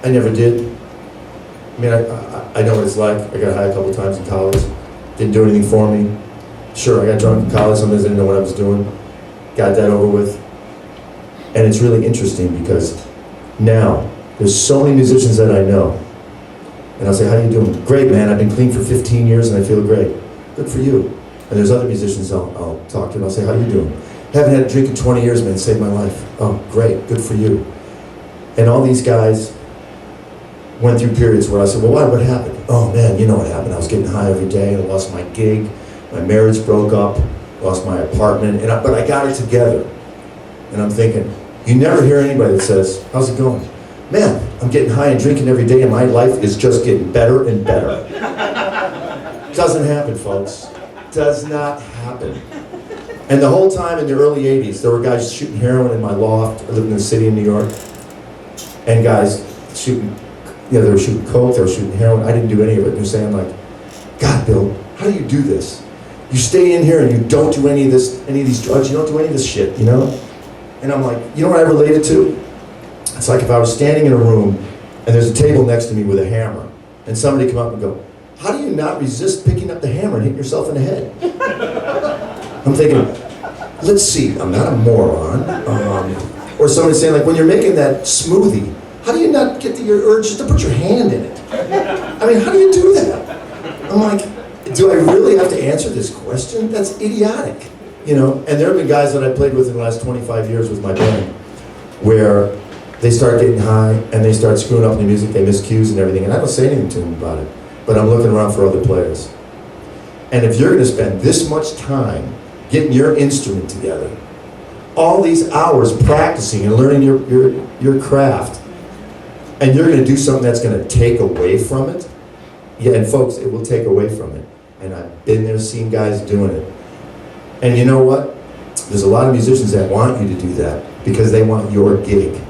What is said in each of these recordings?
I never did. I mean, I know what it's like. I got high a couple times in college. Didn't do anything for me. Sure, I got drunk in college. Sometimes I didn't know what I was doing. Got that over with. And it's really interesting because now, there's so many musicians that I know. And I'll say, how you doing? Great, man. I've been clean for 15 years and I feel great. Good for you. And there's other musicians I'll talk to and I'll say, how you doing? Haven't had a drink in 20 years, man. Saved my life. Oh, great. Good for you. And all these guys went through periods where I said, well, what happened? Oh, man, you know what happened. I was getting high every day. I lost my gig. My marriage broke up. Lost my apartment. But I got it together. And I'm thinking, you never hear anybody that says, how's it going? Man, I'm getting high and drinking every day and my life is just getting better and better. Doesn't happen, folks. Does not happen. And the whole time in the early 80s, there were guys shooting heroin in my loft. I lived in the city of New York. And guys shooting, they were shooting coke, they were shooting heroin. I didn't do any of it. They're saying like, God, Bill, how do you do this? You stay in here and you don't do any of these drugs, you don't do any of this shit, you know? And I'm like, you know what I related to? It's like if I was standing in a room and there's a table next to me with a hammer and somebody come up and go, how do you not resist picking up the hammer and hitting yourself in the head? I'm thinking, let's see, I'm not a moron. Or somebody saying like, when you're making that smoothie, how do you not get your urge just to put your hand in it? I mean, how do you do that? I'm like, do I really have to answer this question? That's idiotic, you know? And there have been guys that I played with in the last 25 years with my band where they start getting high and they start screwing up the music, they miss cues and everything, and I don't say anything to them about it, but I'm looking around for other players. And if you're gonna spend this much time getting your instrument together, all these hours practicing and learning your craft, and you're gonna do something that's gonna take away from it, yeah, and folks, it will take away from it. And I've been there, seen guys doing it. And you know what? There's a lot of musicians that want you to do that because they want your gig.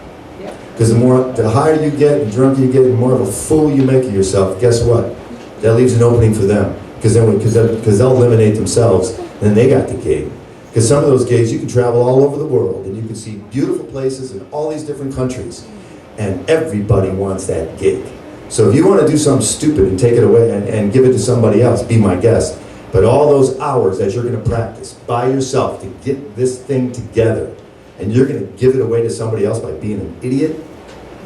Because the higher you get, the drunker you get, the more of a fool you make of yourself, guess what? That leaves an opening for them. Because they'll eliminate themselves, and then they got the gig. Because some of those gigs, you can travel all over the world, and you can see beautiful places in all these different countries. And everybody wants that gig. So if you want to do something stupid and take it away and give it to somebody else, be my guest. But all those hours that you're going to practice by yourself to get this thing together, and you're going to give it away to somebody else by being an idiot,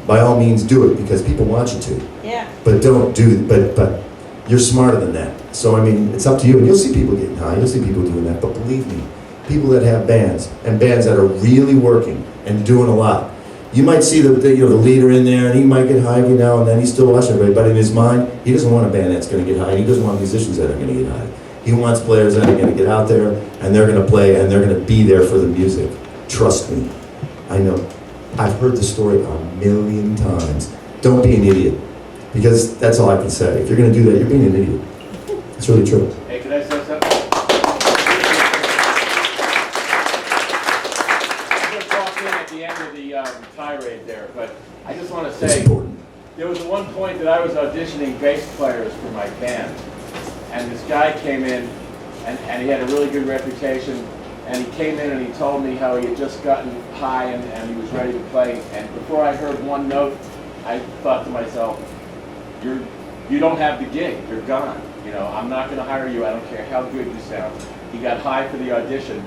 by all means do it because people want you to. Yeah. But don't do, but you're smarter than that. So I mean, it's up to you. And you'll see people getting high, you'll see people doing that. But believe me, people that have bands and bands that are really working and doing a lot, you might see the leader in there and he might get high every now and then. He's still watching everybody, but in his mind, he doesn't want a band that's going to get high. He doesn't want musicians that are going to get high. He wants players that are going to get out there and they're going to play and they're going to be there for the music. Trust me, I know. I've heard the story a million times. Don't be an idiot, because that's all I can say. If you're going to do that, you're being an idiot. It's really true. Hey, can I say something? I'm going to talk in at the end of the tirade there, but I just want to say, It's important. there was one point that I was auditioning bass players for my band, and this guy came in, and he had a really good reputation, and he came in and he told me how he had just gotten high and he was ready to play, and before I heard one note, I thought to myself, you don't have the gig, you're gone. You know, I'm not going to hire you, I don't care how good you sound. He got high for the audition.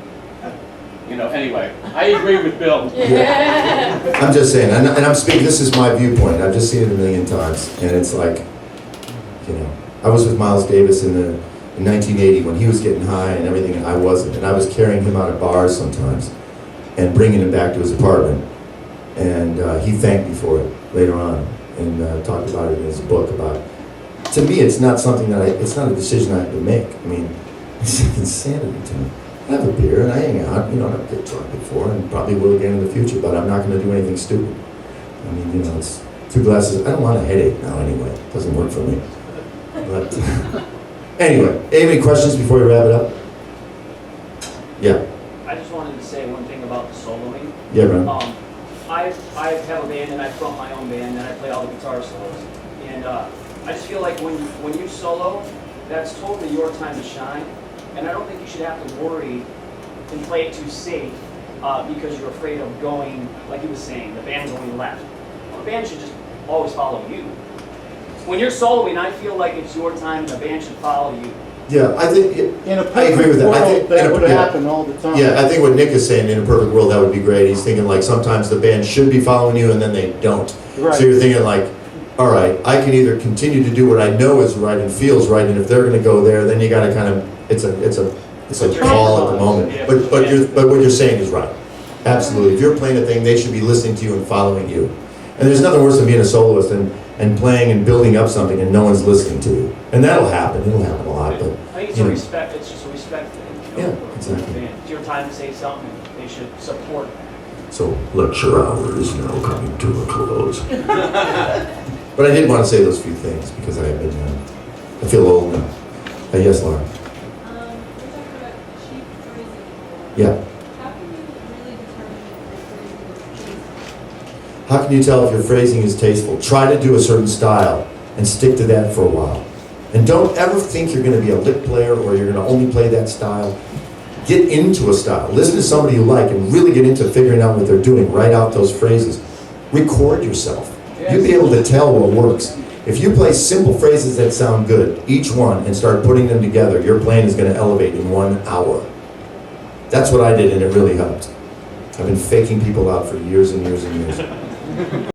You know, anyway, I agree with Bill. Yeah. I'm just saying, and I'm speaking, this is my viewpoint. I've just seen it a million times, and it's like, you know, I was with Miles Davis in 1980 when he was getting high and everything, and I wasn't. And I was carrying him out of bars sometimes and bringing him back to his apartment. And he thanked me for it later on and talked about it in his book about, to me, it's not something that it's not a decision I have to make. I mean, it's insanity to me. I have a beer and I hang out, you know, I've get drunk before and probably will again in the future, but I'm not going to do anything stupid. I mean, you know, it's 2 glasses. I don't want a headache now anyway. It doesn't work for me. But anyway, any questions before we wrap it up? Yeah. I just wanted to say one thing about the soloing. Yeah, Ron. I have a band and I front my own band and I play all the guitar solos. And I just feel like when you solo, that's totally your time to shine. And I don't think you should have to worry and play it too safe because you're afraid of going, like he was saying, the band going left. Well, the band should just always follow you. When you're soloing, I feel like it's your time and the band should follow you. Yeah, I think, In a I agree with perfect that. I world, think- that would yeah. happen all the time. yeah, I think what Nick is saying, in a perfect world, that would be great. He's thinking like sometimes the band should be following you and then they don't. Right. So you're thinking like, all right, I can either continue to do what I know is right and feels right, and if they're gonna go there, then you gotta kind of, it's a call at the moment. Yeah. But what you're saying is right. Absolutely. If you're playing a thing, they should be listening to you and following you. And there's nothing worse than being a soloist and playing and building up something and no one's listening to you. And that'll happen. It'll happen a lot, but I think it's you a know. respect, it's just a respect thing. You know, Yeah, exactly. for the band. It's your time to say something, they should support that. So lecture hour is now coming to a close. But I did want to say those few things because I have been, I feel old now. Yes, Laura. We're talking about cheap phrasing. Yeah. How can you really determine if your phrasing is cheap? How can you tell if your phrasing is tasteful? Try to do a certain style and stick to that for a while. And don't ever think you're going to be a lick player or you're going to only play that style. Get into a style. Listen to somebody you like and really get into figuring out what they're doing. Write out those phrases. Record yourself. You'll be able to tell what works. If you play simple phrases that sound good, each one, and start putting them together, your playing is going to elevate in 1 hour. That's what I did, and it really helped. I've been faking people out for years and years and years.